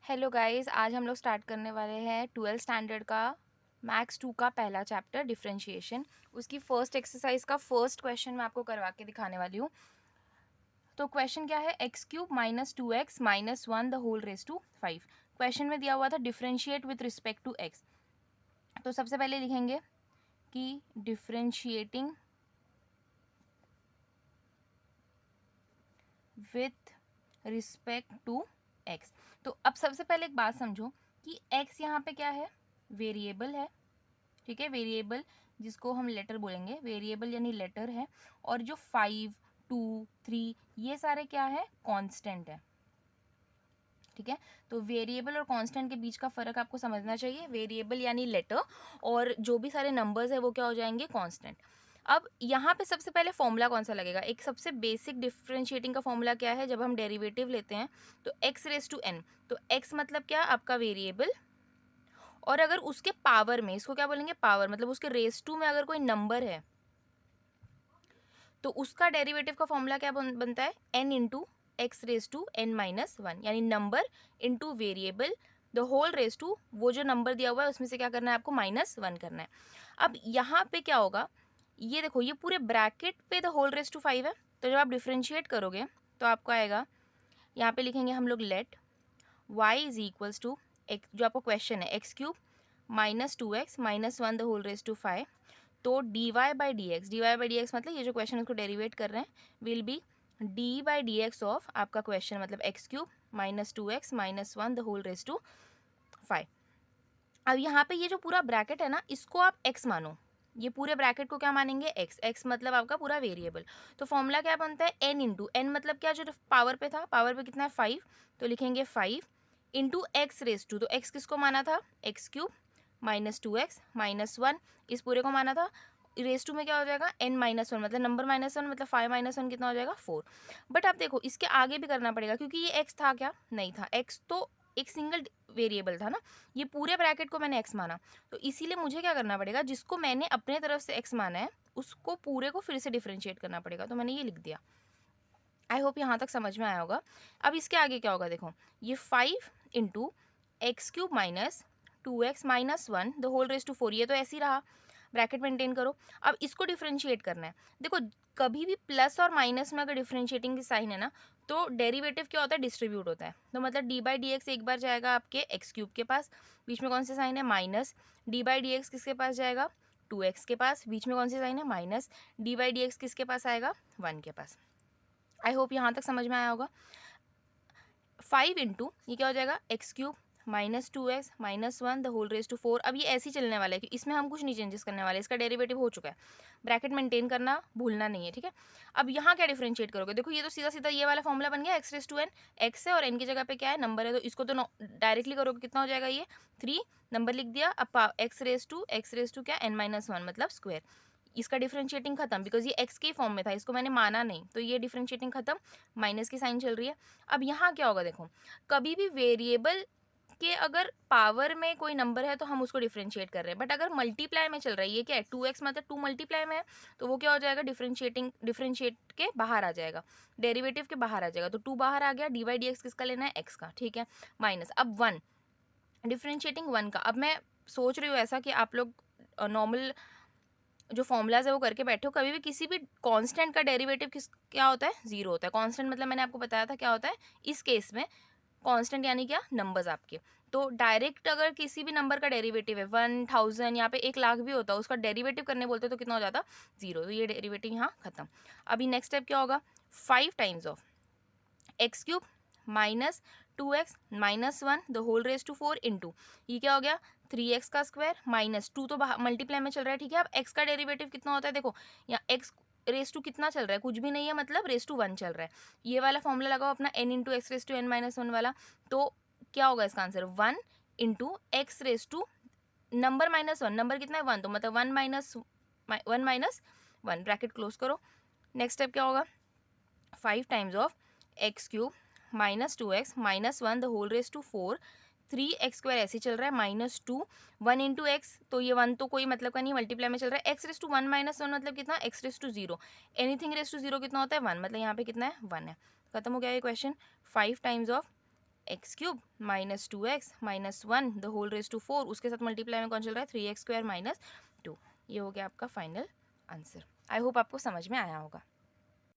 Hello guys, आज हम लोग स्टार्ट करने वाले हैं 12th स्टैंडर्ड का मैथ्स 2 का पहला चैप्टर डिफरेंशिएशन। उसकी फर्स्ट एक्सरसाइज का फर्स्ट क्वेश्चन मैं आपको करवा के दिखाने वाली हूँ। तो क्वेश्चन क्या है, x cube minus 2x minus 1 the whole raise to 5। Question में दिया हुआ था differentiate with respect to x. तो सबसे पहले लिखेंगे कि differentiating with respect to x. तो अब सबसे पहले एक बात समझो कि एक्स यहाँ पे क्या है, वेरिएबल है। ठीक है, वेरिएबल जिसको हम लेटर बोलेंगे, वेरिएबल यानी लेटर है। और जो 5, 2, 3 ये सारे क्या है, कांस्टेंट है। ठीक है, तो वेरिएबल और कांस्टेंट के बीच का फर्क आपको समझना चाहिए। वेरिएबल यानी लेटर और जो भी सारे नंबर्स है वो क्या हो जाएंगे, कांस्टेंट। अब यहाँ पे सबसे पहले फॉर्मूला कौन सा लगेगा, एक सबसे बेसिक डिफरेंशिएटिंग का फॉर्मूला क्या है, जब हम डेरिवेटिव लेते हैं तो x रेज टू n। तो x मतलब क्या, आपका वेरिएबल, और अगर उसके पावर में, इसको क्या बोलेंगे, पावर, मतलब उसके रेस टू में अगर कोई नंबर है तो उसका डेरिवेटिव का फॉर्मूला क्या बनता है, n into x raise to n minus 1, यानी number into variable the whole raise to वो जो नंबर दिया हुआ है उसमें से क्या करना है आपको, -1 करना है। अब यहाँ पे क्या होगा, ये देखो, ये पूरे ब्रैकेट पे द होल रेस टू 5 है। तो जब आप डिफ्रेंशिएट करोगे तो आपको आएगा, यहाँ पे लिखेंगे हम लोग let y is equals to, जो आपको क्वेश्चन है, x cube minus 2x minus 1 the whole raise to 5। तो dy बाई डी एक्स मतलब ये जो क्वेश्चन उसको डेरिवेट कर रहे हैं will be d by D x of आपका क्वेश्चन मतलब x cube minus 2x minus 1 the whole raise to 5। अब यहाँ पे ये जो पूरा ब्रैकेट है ना, इसको आप x मानो, ये पूरे ब्रैकेट को क्या मानेंगे, x मतलब आपका पूरा वेरिएबल। तो फॉर्मूला क्या बनता है, n इंटू n मतलब क्या, जो पावर पे था, पावर पे कितना है 5, तो लिखेंगे 5 इंटू एक्स रेस टू, तो x किसको माना था, x cube minus 2x minus 1, इस पूरे को माना था। रेस टू में क्या हो जाएगा, n माइनस 1 मतलब नंबर -1 मतलब 5 माइनस 1 कितना हो जाएगा, 4। बट आप देखो इसके आगे भी करना पड़ेगा क्योंकि ये x था क्या, नहीं था, x तो एक सिंगल वेरिएबल था ना, ये पूरे ब्रैकेट को मैंने x माना, तो इसीलिए मुझे क्या करना पड़ेगा, जिसको मैंने अपने तरफ से x माना है उसको पूरे को फिर से डिफ्रेंशिएट करना पड़ेगा। तो मैंने ये लिख दिया। आई होप यहाँ तक समझ में आया होगा। अब इसके आगे क्या होगा, देखो ये 5 into x cube minus 2x minus 1 the whole raise to 4, ये तो ऐसे ही रहा, ब्रैकेट मेंटेन करो। अब इसको डिफ्रेंशिएट करना है। देखो कभी भी प्लस और माइनस में अगर डिफ्रेंशिएटिंग की साइन है ना, तो डेरिवेटिव क्या होता है, डिस्ट्रीब्यूट होता है। तो मतलब डी बाई डी एक्स एक बार जाएगा आपके एक्स क्यूब के पास, बीच में कौन सा साइन है, minus. D by D x किसके पास जाएगा, 2x के पास, बीच में कौन सी साइन है, minus. D by D x किसके पास आएगा, 1 के पास। आई होप यहाँ तक समझ में आया होगा। 5 इंटू ये क्या हो जाएगा, x cube minus 2x minus 1 the whole raise to 4। अब ये ऐसे ही चलने वाला है कि इसमें हम कुछ नहीं चेंजेस करने वाले, इसका डेरिवेटिव हो चुका है। ब्रैकेट मेंटेन करना भूलना नहीं है, ठीक है। अब यहाँ क्या डिफरेंशिएट करोगे, देखो ये तो सीधा सीधा ये वाला फॉर्मूला बन गया, x raise to n, x है और एन की जगह पे क्या है, नंबर है, तो इसको तो डायरेक्टली करोगे कितना हो जाएगा, ये 3 नंबर लिख दिया। अब एक्स रेस टू क्या, n माइनस 1 मतलब स्क्वायर। इसका डिफरेंशिएटिंग खत्म, बिकॉज ये x के फॉर्म में था, इसको मैंने माना नहीं, तो ये डिफरेंशिएटिंग खत्म, माइनस की साइन चल रही है। अब यहाँ क्या होगा, देखो कभी भी वेरिएबल के अगर पावर में कोई नंबर है तो हम उसको डिफरेंशिएट कर रहे हैं, बट अगर मल्टीप्लाई में चल रहा है, ये क्या है 2x मतलब 2 मल्टीप्लाई में है, तो वो क्या हो जाएगा, डिफरेंशिएट के बाहर आ जाएगा, डेरिवेटिव के बाहर आ जाएगा। तो 2 बाहर आ गया, डी बाई डी एक्स किसका लेना है, x का, ठीक है, माइनस। अब 1 डिफरेंशिएटिंग 1 का। अब मैं सोच रही हूँ ऐसा कि आप लोग नॉर्मल जो फॉर्मूलाज है वो करके बैठे हो, कभी भी किसी भी कांस्टेंट का डेरिवेटिव क्या होता है, 0 होता है। कांस्टेंट मतलब मैंने आपको बताया था क्या होता है, इस केस में कांस्टेंट यानी क्या, नंबर्स आपके। तो डायरेक्ट अगर किसी भी नंबर का डेरिवेटिव है 1000, यहाँ पे 1 लाख भी होता है, उसका डेरिवेटिव करने बोलते तो कितना हो जाता, 0। तो ये डेरिवेटिव यहाँ खत्म। अभी नेक्स्ट स्टेप क्या होगा, 5 times of x cube minus 2x minus 1 the whole raise to 4 into ये क्या हो गया, 3x का स्क्वायर माइनस 2 तो मल्टीप्लाई में चल रहा है, ठीक है। अब x का डेरिवेटिव कितना होता है, देखो यहाँ x रेस टू कितना चल रहा है, कुछ भी नहीं है, मतलब रेस टू 1 चल रहा है। ये वाला फॉर्मूला लगाओ अपना, n into x raise to n minus 1 वाला, तो क्या होगा इसका answer, 1 into x raise to number -1, number कितना है 1, तो मतलब 1 - 1 ब्रैकेट क्लोज करो। नेक्स्ट स्टेप क्या होगा, 5 times of x cube minus 2x minus 1 the whole raise to 4, 3x square ऐसे चल रहा है, -2 1 इंटू एक्स, तो ये 1 तो कोई मतलब का नहीं, मल्टीप्लाई में चल रहा है। एक्स रेस टू 1 माइनस 1 मतलब कितना, x raise to 0, anything raise to 0 कितना होता है, 1, मतलब यहाँ पे कितना है, 1 है। खत्म हो गया ये question. 5 times of x cube minus 2x minus 1 the whole raise to 4, उसके साथ मल्टीप्लाई में कौन चल रहा है 3x स्क्वायर माइनस 2। ये हो गया आपका फाइनल आंसर। आई होप आपको समझ में आया होगा।